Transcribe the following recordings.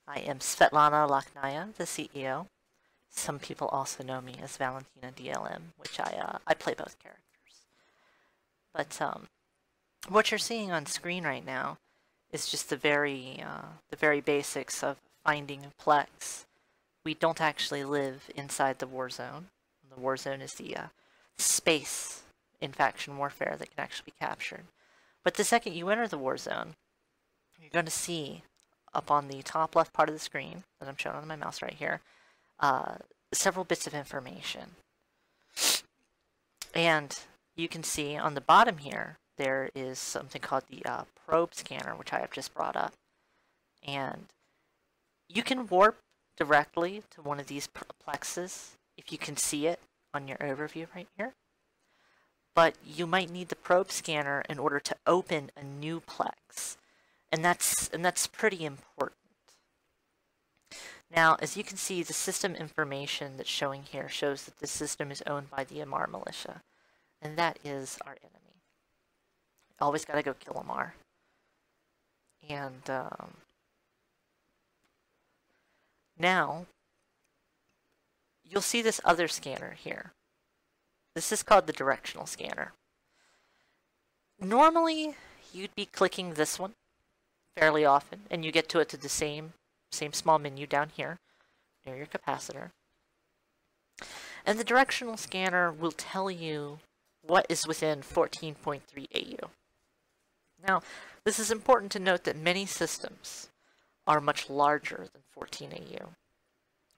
I am Svetlana Laknaya, the CEO. Some people also know me as ValentinaDLM, which I play both characters. But what you're seeing on screen right now is just the very basics of finding a plex. We don't actually live inside the war zone. The war zone is the space in faction warfare that can actually be captured. But the second you enter the war zone, you're going to see up on the top left part of the screen that I'm showing on my mouse right here, several bits of information. And you can see on the bottom here, there is something called the probe scanner, which I have just brought up. And you can warp directly to one of these plexes if you can see it on your overview right here. But you might need the probe scanner in order to open a new plex. And that's pretty important. Now, as you can see, the system information that's showing here shows that this system is owned by the Amar militia. And that is our enemy. Always gotta go kill Amar. And now, you'll see this other scanner here. This is called the directional scanner. Normally, you'd be clicking this one fairly often, and you get to it to the same small menu down here near your capacitor. And the directional scanner will tell you what is within 14.3 AU. Now, this is important to note that many systems are much larger than 14 AU.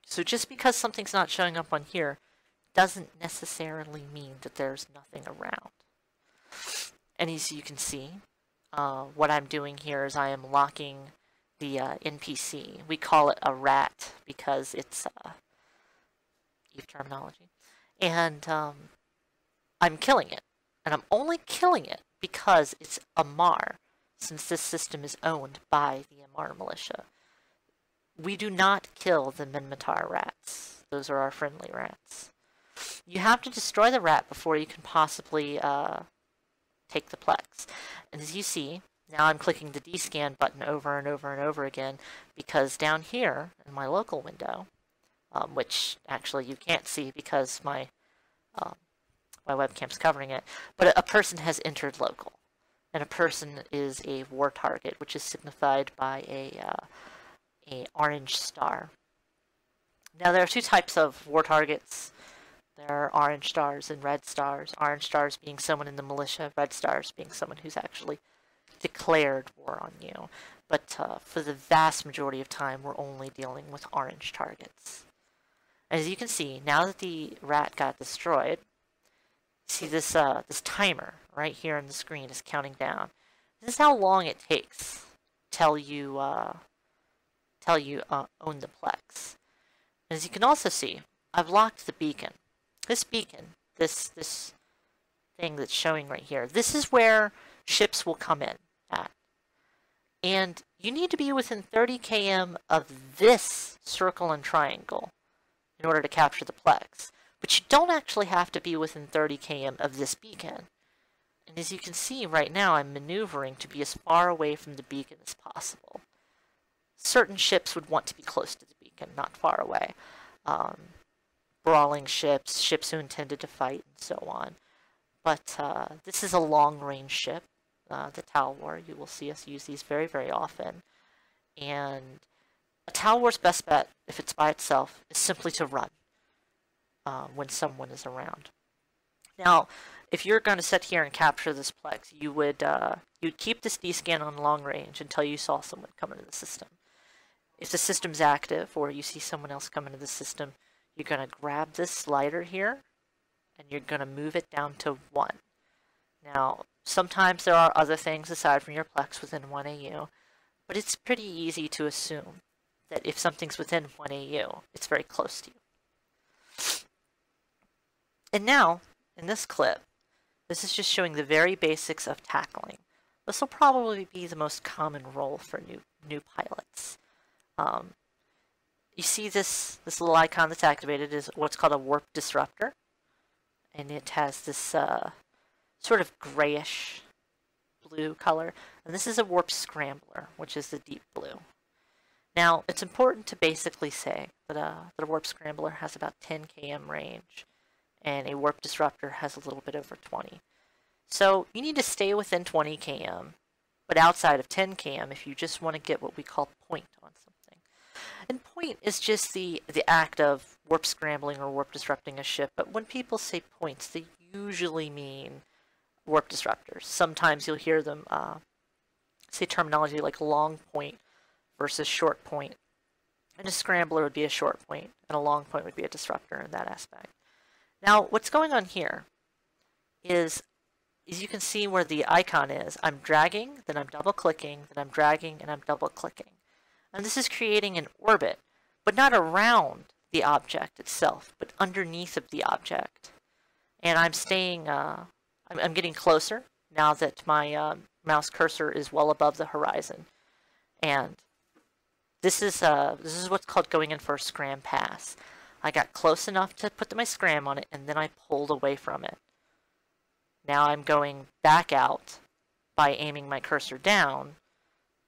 So just because something's not showing up on here doesn't necessarily mean that there's nothing around. And as you can see, what I'm doing here is I am locking the NPC. We call it a rat because it's EVE terminology. And I'm killing it. And I'm only killing it because it's Amar, since this system is owned by the Amar militia. We do not kill the Minmatar rats. Those are our friendly rats. You have to destroy the rat before you can possibly take the plex. And as you see, now I'm clicking the D-scan button over and over and over again because down here in my local window, which actually you can't see because my webcam's covering it, but a person has entered local. And a person is a war target, which is signified by a orange star. Now there are two types of war targets. There are orange stars and red stars. Orange stars being someone in the militia, red stars being someone who's actually declared war on you. But for the vast majority of time, we're only dealing with orange targets. As you can see, now that the rat got destroyed, see this this timer right here on the screen is counting down. This is how long it takes till you own the plex. As you can also see, I've locked the beacon. This beacon, this thing that's showing right here, this is where ships will come in at. And you need to be within 30 km of this circle and triangle in order to capture the plex. But you don't actually have to be within 30 km of this beacon. And as you can see right now, I'm maneuvering to be as far away from the beacon as possible. Certain ships would want to be close to the beacon, not far away. Brawling ships, ships who intended to fight, and so on. But this is a long-range ship, the Talwar. You will see us use these very, very often. And a Talwar's best bet, if it's by itself, is simply to run when someone is around. Now, if you're going to sit here and capture this plex, you would you'd keep this D-scan on long range until you saw someone come into the system. If the system's active or you see someone else come into the system, you're going to grab this slider here and you're going to move it down to 1. Now, sometimes there are other things aside from your plex within 1 AU, but it's pretty easy to assume that if something's within 1 AU, it's very close to you. And now, in this clip, this is just showing the very basics of tackling. This will probably be the most common role for new pilots. You see this little icon that's activated is what's called a warp disruptor. And it has this sort of grayish blue color. And this is a warp scrambler, which is the deep blue. Now, it's important to basically say that a warp scrambler has about 10 km range, and a warp disruptor has a little bit over 20. So you need to stay within 20 km, but outside of 10 km if you just want to get what we call point on something. And point is just the act of warp scrambling or warp disrupting a ship, but when people say points, they usually mean warp disruptors. Sometimes you'll hear them say terminology like long point versus short point. And a scrambler would be a short point, and a long point would be a disruptor in that aspect. Now, what's going on here is, as you can see where the icon is, I'm dragging, then I'm double clicking, then I'm dragging, and I'm double clicking. And this is creating an orbit, but not around the object itself, but underneath of the object. And I'm staying, I'm getting closer now that my mouse cursor is well above the horizon. And this is what's called going in for a scram pass. I got close enough to put my scram on it, and then I pulled away from it. Now I'm going back out by aiming my cursor down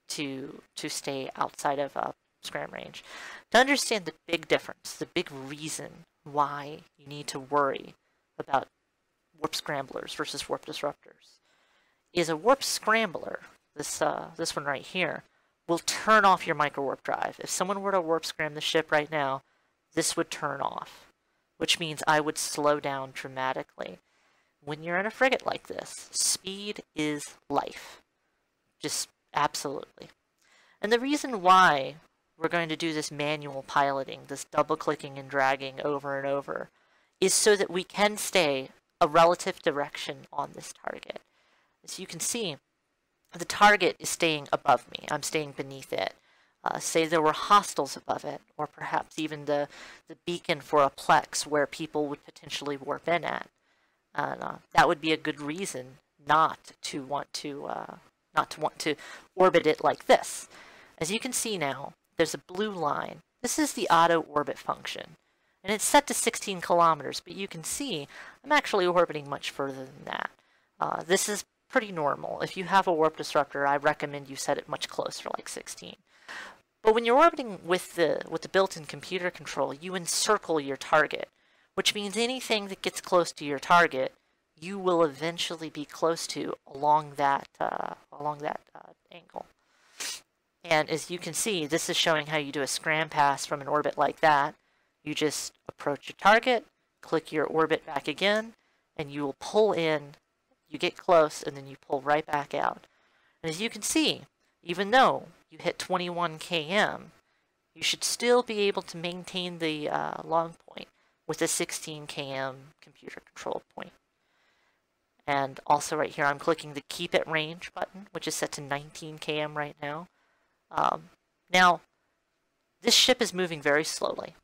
to stay outside of scram range. To understand the big difference, the big reason why you need to worry about warp scramblers versus warp disruptors is a warp scrambler, this one right here, will turn off your micro warp drive. If someone were to warp scram the ship right now, this would turn off, which means I would slow down dramatically. When you're in a frigate like this, speed is life. Just absolutely. And the reason why we're going to do this manual piloting, this double clicking and dragging over and over, is so that we can stay a relative direction on this target. As you can see, the target is staying above me. I'm staying beneath it. Say there were hostiles above it, or perhaps even the beacon for a plex where people would potentially warp in at. That would be a good reason not to want to orbit it like this. As you can see now, there's a blue line. This is the auto orbit function, and it's set to 16 kilometers. But you can see I'm actually orbiting much further than that. This is pretty normal. If you have a warp disruptor, I recommend you set it much closer, like 16. But when you're orbiting with the built-in computer control, you encircle your target, which means anything that gets close to your target, you will eventually be close to along that angle. And as you can see, this is showing how you do a scram pass from an orbit like that. You just approach your target, click your orbit back again, and you will pull in. You get close, and then you pull right back out. And as you can see, even though you hit 21 km, you should still be able to maintain the long point with a 16 km computer control point. And also right here, I'm clicking the Keep at Range button, which is set to 19 km right now. Now, this ship is moving very slowly.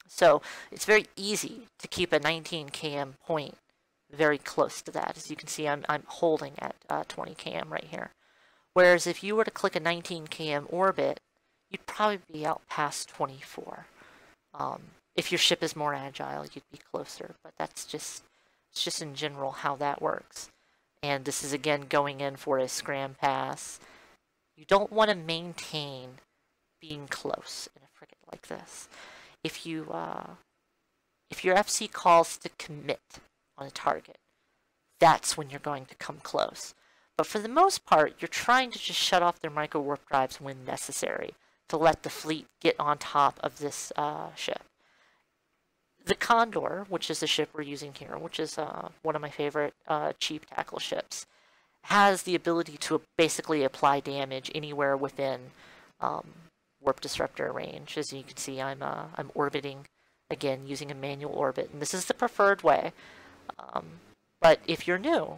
So it's very easy to keep a 19 km point very close to that. As you can see, I'm holding at 20 km right here. Whereas if you were to click a 19 km orbit, you'd probably be out past 24. If your ship is more agile, you'd be closer, but it's just in general how that works. And this is again going in for a scram pass. You don't want to maintain being close in a frigate like this. If your FC calls to commit on a target, that's when you're going to come close. But for the most part, you're trying to just shut off their micro warp drives when necessary to let the fleet get on top of this ship. The Condor, which is the ship we're using here, which is one of my favorite cheap tackle ships, has the ability to basically apply damage anywhere within warp disruptor range. As you can see, I'm orbiting again using a manual orbit, and this is the preferred way. But if you're new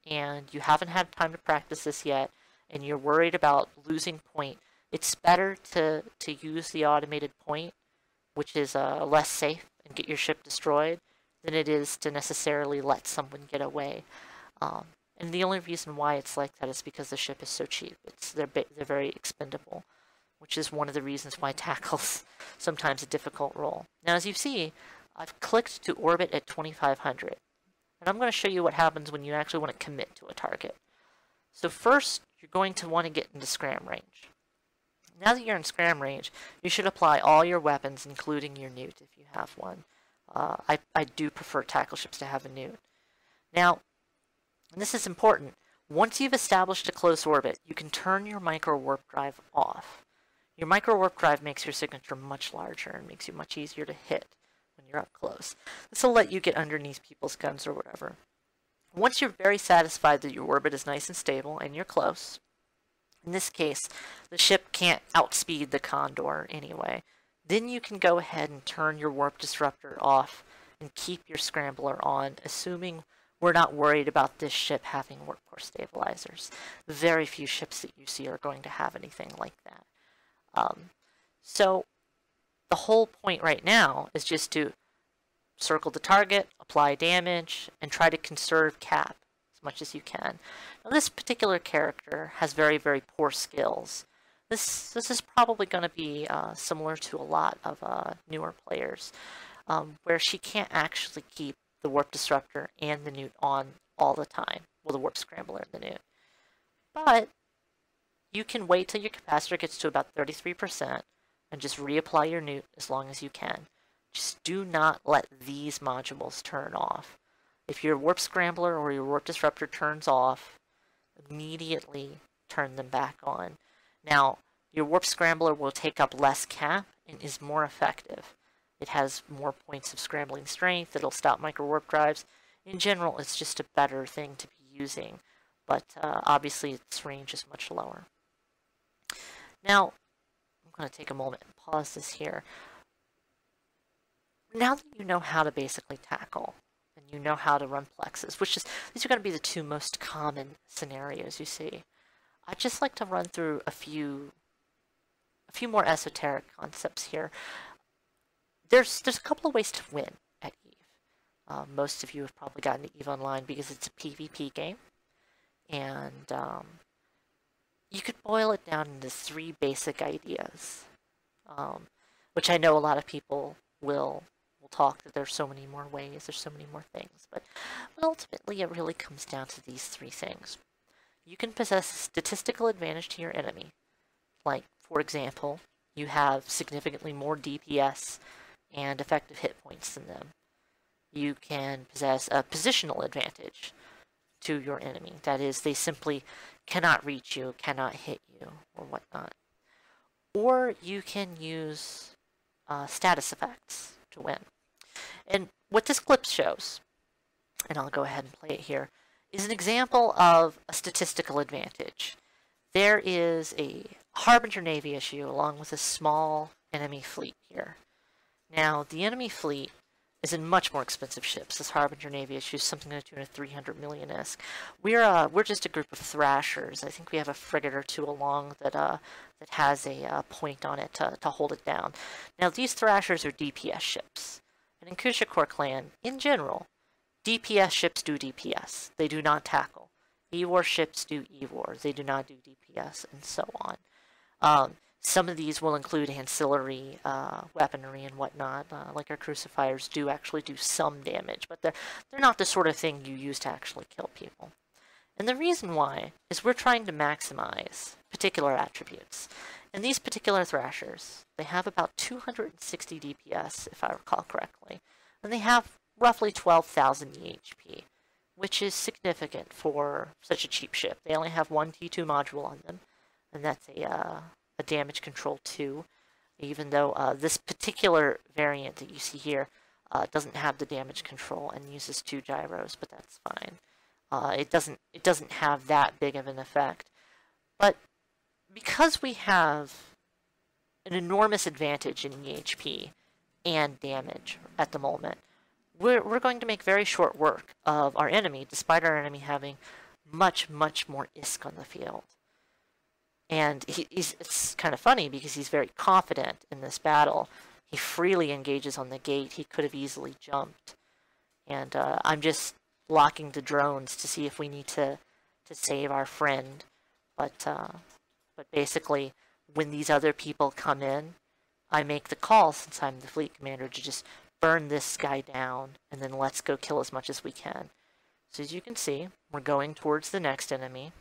and you haven't had time to practice this yet, and you're worried about losing point, it's better to use the automated point, which is less safe and get your ship destroyed, than it is to necessarily let someone get away. And the only reason why it's like that is because the ship is so cheap. They're very expendable, which is one of the reasons why tackle's sometimes a difficult role. Now, as you see, I've clicked to orbit at 2500. And I'm going to show you what happens when you actually want to commit to a target. So first, you're going to want to get into scram range. Now that you're in scram range, you should apply all your weapons, including your newt if you have one. I do prefer tackle ships to have a newt. Now, and this is important, once you've established a close orbit, you can turn your micro warp drive off. Your micro warp drive makes your signature much larger and makes you much easier to hit when you're up close. This will let you get underneath people's guns or whatever. Once you're very satisfied that your orbit is nice and stable and you're close, in this case, the ship can't outspeed the Condor anyway, then you can go ahead and turn your warp disruptor off and keep your scrambler on, assuming we're not worried about this ship having warp core stabilizers. Very few ships that you see are going to have anything like that. So the whole point right now is just to circle the target, apply damage, and try to conserve cap as much as you can. Now, this particular character has very, very poor skills. This is probably going to be similar to a lot of newer players, where she can't actually keep the warp disruptor and the newt on all the time. Well, the warp scrambler and the newt. But you can wait till your capacitor gets to about 33% and just reapply your newt as long as you can. Just do not let these modules turn off. If your warp scrambler or your warp disruptor turns off, immediately turn them back on. Now, your warp scrambler will take up less cap and is more effective. It has more points of scrambling strength. It'll stop micro warp drives. In general, it's just a better thing to be using, but obviously its range is much lower. Now, I'm going to take a moment and pause this here. Now that you know how to basically tackle, and you know how to run plexes, these are going to be the two most common scenarios you see, I'd just like to run through a few more esoteric concepts here. There's a couple of ways to win at EVE. Most of you have probably gotten to EVE Online because it's a PvP game, and you could boil it down into three basic ideas, which I know a lot of people will talk that there's so many more ways, there's so many more things, but ultimately it really comes down to these three things. You can possess statistical advantage to your enemy, like, for example, you have significantly more DPS and effective hit points than them. You can possess a positional advantage to your enemy, that is, they simply cannot reach you, cannot hit you, or whatnot. Or you can use status effects to win. And what this clip shows, and I'll go ahead and play it here, is an example of a statistical advantage. There is a Harbinger Navy issue along with a small enemy fleet here. Now, the enemy fleet is in much more expensive ships. This Harbinger Navy issue is something to the tune of 300 million-esque. We're just a group of thrashers. I think we have a frigate or two along that has a point on it to hold it down. Now, these thrashers are DPS ships. And in Khushakor Clan, in general, DPS ships do DPS. They do not tackle. E-War ships do E-War. They do not do DPS, and so on. Some of these will include ancillary weaponry and whatnot, like our crucifiers do actually do some damage, but they're not the sort of thing you use to actually kill people. And the reason why is we're trying to maximize particular attributes. And these particular thrashers, they have about 260 DPS, if I recall correctly, and they have roughly 12,000 EHP, which is significant for such a cheap ship. They only have one T2 module on them, and that's a damage control 2, even though this particular variant that you see here doesn't have the damage control and uses 2 gyros, but that's fine. It doesn't have that big of an effect. But because we have an enormous advantage in EHP and damage at the moment, we're going to make very short work of our enemy, despite our enemy having much, much more ISK on the field. And it's kind of funny because he's very confident in this battle. He freely engages on the gate. He could have easily jumped. And I'm just blocking the drones to see if we need to save our friend. But basically, when these other people come in, I make the call, since I'm the fleet commander, to just burn this guy down, and then let's go kill as much as we can. So as you can see, we're going towards the next enemy,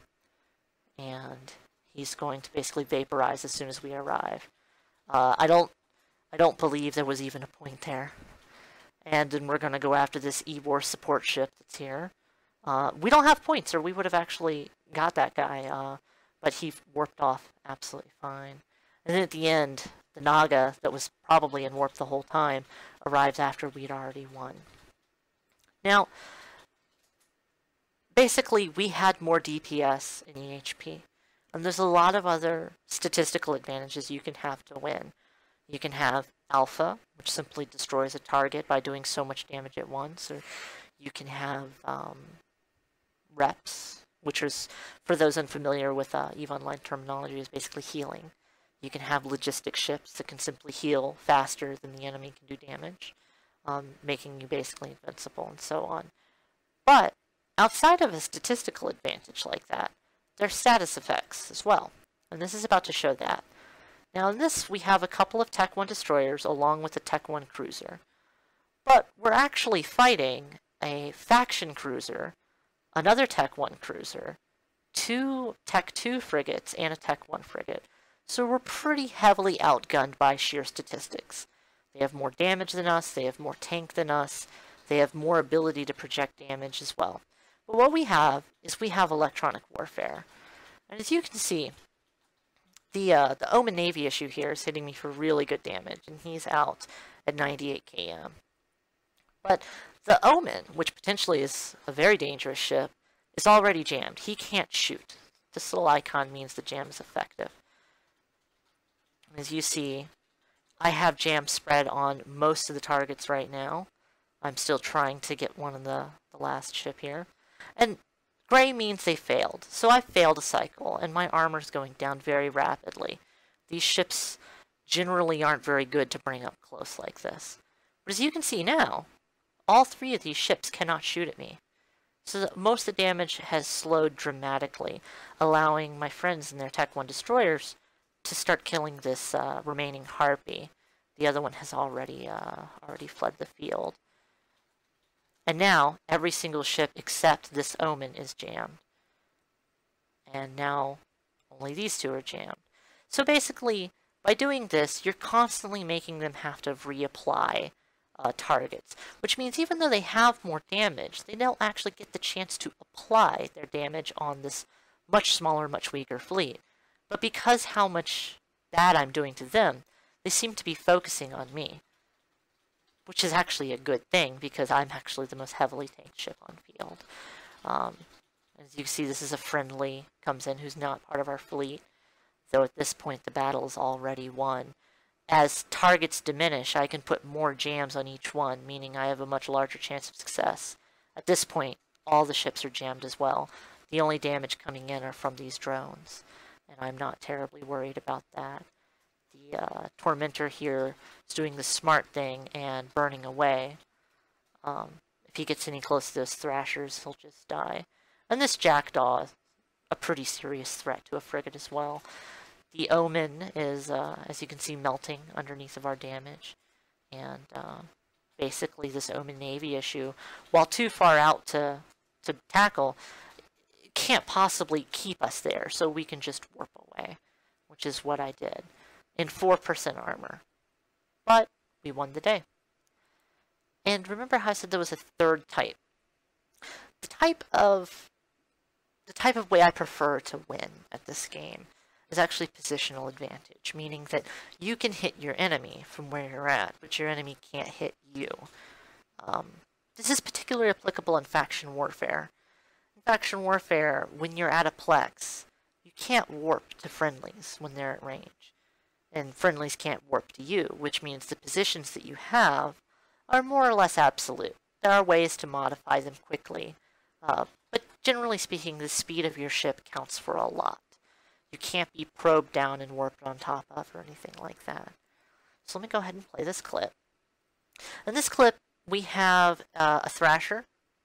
and he's going to basically vaporize as soon as we arrive. I don't believe there was even a point there. And then we're going to go after this E-War support ship that's here. We don't have points, or we would have actually got that guy, but he warped off absolutely fine. And then at the end, the Naga, that was probably in warp the whole time, arrives after we'd already won. Now, basically, we had more DPS in EHP. And there's a lot of other statistical advantages you can have to win. You can have Alpha, which simply destroys a target by doing so much damage at once. Or you can have Reps, which is, for those unfamiliar with EVE Online terminology, is basically healing. You can have logistic ships that can simply heal faster than the enemy can do damage, making you basically invincible and so on. But outside of a statistical advantage like that, there's status effects as well. And this is about to show that. Now in this, we have a couple of Tech 1 destroyers along with a Tech 1 cruiser. But we're actually fighting a faction cruiser, another Tech 1 cruiser, 2 Tech 2 frigates, and a Tech 1 frigate. So we're pretty heavily outgunned by sheer statistics. They have more damage than us, they have more tank than us, they have more ability to project damage as well. But what we have is we have electronic warfare. And as you can see, the Omen Navy issue here is hitting me for really good damage, and he's out at 98 km. But the Omen, which potentially is a very dangerous ship, is already jammed. He can't shoot. This little icon means the jam is effective. As you see, I have jam spread on most of the targets right now. I'm still trying to get one of the last ship here. And gray means they failed. So I failed a cycle, and my armor's going down very rapidly. These ships generally aren't very good to bring up close like this. But as you can see now, all 3 of these ships cannot shoot at me. So most of the damage has slowed dramatically, allowing my friends and their Tech 1 destroyers to start killing this remaining Harpy. The other one has already fled the field. And now, every single ship except this Omen is jammed. And now, only these 2 are jammed. So basically, by doing this, you're constantly making them have to reapply targets. Which means even though they have more damage, they don't actually get the chance to apply their damage on this much smaller, much weaker fleet. But because how much bad I'm doing to them, they seem to be focusing on me. Which is actually a good thing, because I'm actually the most heavily tanked ship on field. As you can see, this is a friendly, comes in, who's not part of our fleet. Though at this point, the battle is already won. As targets diminish, I can put more jams on each one, meaning I have a much larger chance of success. At this point, all the ships are jammed as well. The only damage coming in are from these drones. And I'm not terribly worried about that. The Tormentor here is doing the smart thing and burning away. If he gets any close to those Thrashers, he'll just die. And this Jackdaw is a pretty serious threat to a frigate as well. The Omen is, as you can see, melting underneath of our damage. And basically this Omen Navy issue, while too far out to tackle, can't possibly keep us there, so we can just warp away, which is what I did. In 4% armor. But we won the day. And remember how I said there was a third type? The type of way I prefer to win at this game is actually positional advantage, meaning that you can hit your enemy from where you're at, but your enemy can't hit you. This is particularly applicable in faction warfare. In faction warfare, when you're at a plex, you can't warp to friendlies when they're at range. And friendlies can't warp to you, which means the positions that you have are more or less absolute. There are ways to modify them quickly, but generally speaking, the speed of your ship counts for a lot. You can't be probed down and warped on top of or anything like that. So let me go ahead and play this clip. In this clip, we have a Thrasher,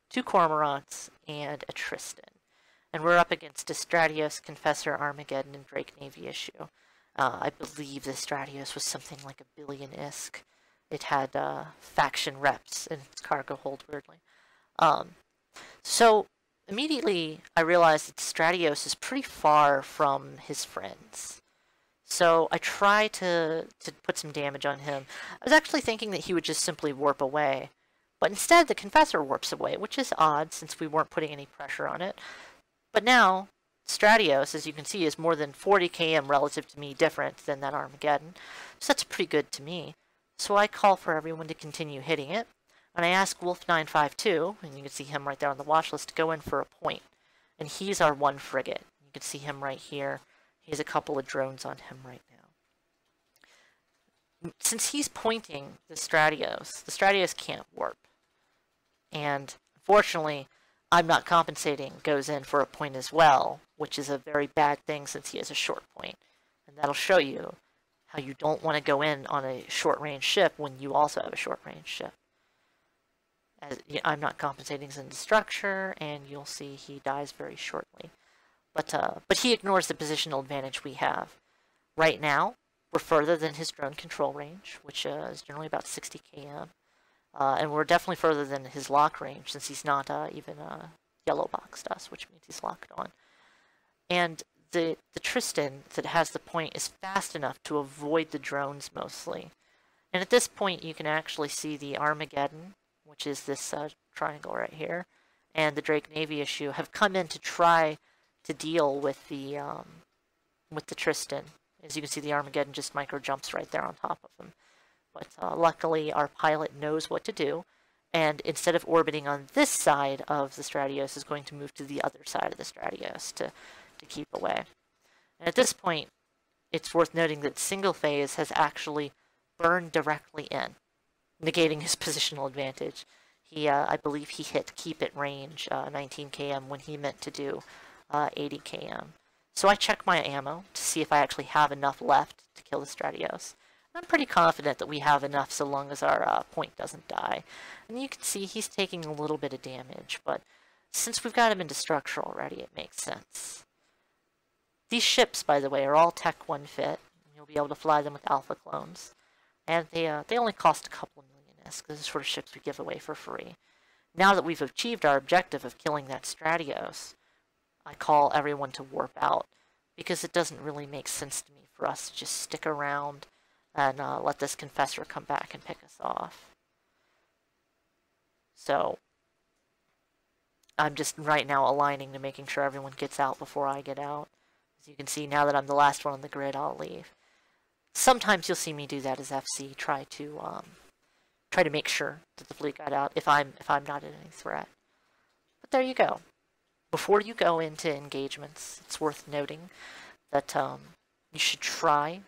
2 Cormorants, and a Tristan. And we're up against a Stratios, Confessor, Armageddon, and Drake Navy issue. I believe the Stratios was something like 1 billion ISK. It had faction reps in its cargo hold, weirdly. So immediately I realized that Stratios is pretty far from his friends. So I try to put some damage on him. I was actually thinking that he would just simply warp away. But instead, the Confessor warps away, which is odd since we weren't putting any pressure on it. But now, Stratios, as you can see, is more than 40 km relative to me different than that Armageddon. So that's pretty good to me. So I call for everyone to continue hitting it. And I ask Wolf952, and you can see him right there on the watch list, to go in for a point. And he's our one frigate. You can see him right here. He has a couple of drones on him right now. Since he's pointing the Stratios can't warp. And unfortunately, I'm not compensating goes in for a point as well, which is a very bad thing since he has a short point. And that'll show you how you don't want to go in on a short-range ship when you also have a short-range ship. As I'm not compensating into structure, and you'll see he dies very shortly. But he ignores the positional advantage we have. Right now, we're further than his drone control range, which is generally about 60 km. And we're definitely further than his lock range, since he's not even yellow boxed us, which means he's locked on. And the Tristan that has the point is fast enough to avoid the drones mostly. And at this point, you can actually see the Armageddon, which is this triangle right here, and the Drake Navy issue have come in to try to deal with the Tristan. As you can see, the Armageddon just micro jumps right there on top of him. But luckily, our pilot knows what to do, and instead of orbiting on this side of the Stratios, is going to move to the other side of the Stratios to keep away. And at this point, it's worth noting that single phase has actually burned directly in, negating his positional advantage. I believe he hit keep at range 19 km when he meant to do 80 km. So I check my ammo to see if I actually have enough left to kill the Stratios. I'm pretty confident that we have enough so long as our point doesn't die. And you can see he's taking a little bit of damage, but since we've got him into structure already, it makes sense. These ships, by the way, are all Tech 1 fit. You'll be able to fly them with alpha clones. And they only cost a couple of million ISK. Those are sort of ships we give away for free. Now that we've achieved our objective of killing that Stratios, I call everyone to warp out, because it doesn't really make sense to me for us to just stick around and let this Confessor come back and pick us off. So I'm just right now aligning to making sure everyone gets out before I get out. As you can see, now that I'm the last one on the grid, I'll leave. Sometimes you'll see me do that as FC, try to make sure that the fleet got out if I'm not in any threat. But there you go. Before you go into engagements, it's worth noting that you should try,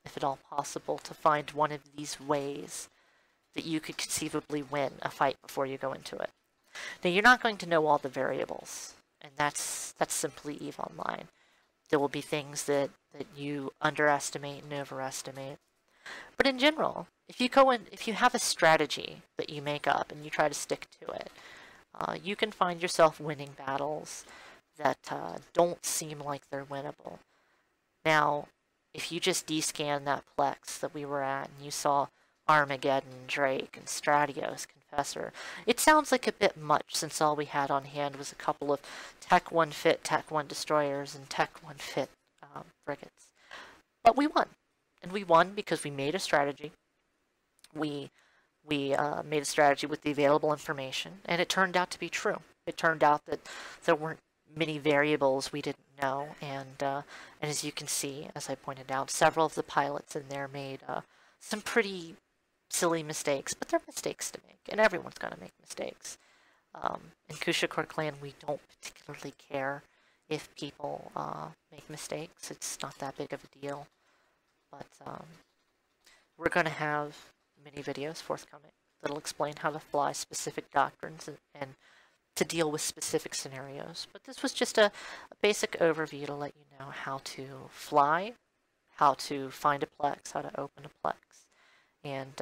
if at all possible, to find one of these ways that you could conceivably win a fight before you go into it. Now, you're not going to know all the variables, and that's simply EVE Online. There will be things that you underestimate and overestimate. But in general, if you have a strategy that you make up and you try to stick to it, you can find yourself winning battles that don't seem like they're winnable. Now, if you just descan that plex that we were at and you saw Armageddon, Drake, and Stratios, Confessor, it sounds like a bit much since all we had on hand was a couple of Tech 1 fit, Tech 1 destroyers, and Tech 1 fit frigates. But we won. And we won because we made a strategy. We made a strategy with the available information, and it turned out to be true. It turned out that there weren't many variables we didn't know, and as you can see, as I pointed out, several of the pilots in there made some pretty silly mistakes, but they're mistakes to make, and everyone's going to make mistakes. In Khushakor Clan, we don't particularly care if people make mistakes. It's not that big of a deal, but we're going to have many videos forthcoming that'll explain how to fly specific doctrines and to deal with specific scenarios. But this was just a basic overview to let you know how to fly, how to find a plex, how to open a plex, and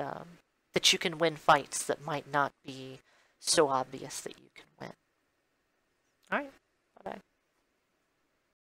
that you can win fights that might not be so obvious that you can win. All right.